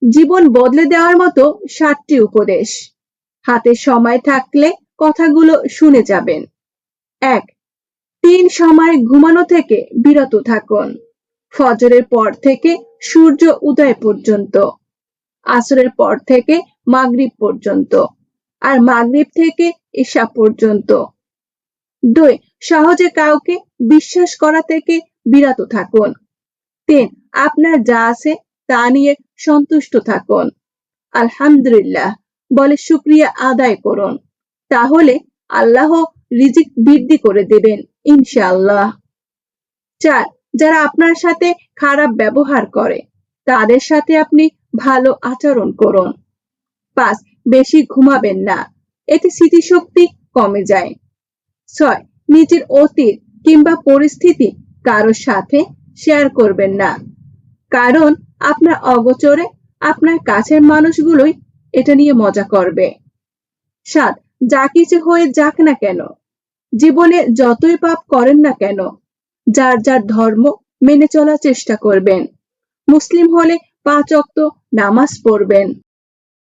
জীবন বদলে দেওয়ার মতো 7টি উপদেশ। হাতে সময় থাকলে কথাগুলো শুনে যাবেন। 1. 3 সময় ঘুমানো থেকে বিরত থাকুন। ফজরের পর থেকে সূর্য উদয় পর্যন্ত, আসরের পর থেকে মাগরিব পর্যন্ত, আর মাগরিব থেকে ইশা পর্যন্ত। 2. সহজে কাউকে বিশ্বাস করা থেকে বিরত থাকুন। 3. আপনার যা আছে তা নিয়ে সন্তুষ্ট থাকুন। আলহামদুলিল্লাহ বলে শুকরিয়া আদায় করুন, তাহলে আল্লাহ রিজিক বৃদ্ধি করে দেবেন ইনশাআল্লাহ। 4. যারা আপনার সাথে খারাপ ব্যবহার করে তাদের সাথে আপনি ভালো আচরণ করুন। 5. বেশি ঘুমাবেন না, এতে স্মৃতিশক্তি কমে যায়। 6. নিজের অতীত কিংবা পরিস্থিতি কারোর সাথে শেয়ার করবেন না, কারণ আপনার অগোচরে আপনার কাছের মানুষগুলোই এটা নিয়ে মজা করবে। 7. যা কিছু হয়ে যাক না কেন, জীবনে যতই পাপ করেন না কেন, যার যার ধর্ম মেনে চলার চেষ্টা করবেন। মুসলিম হলে 5 ওয়াক্ত নামাজ পড়বেন।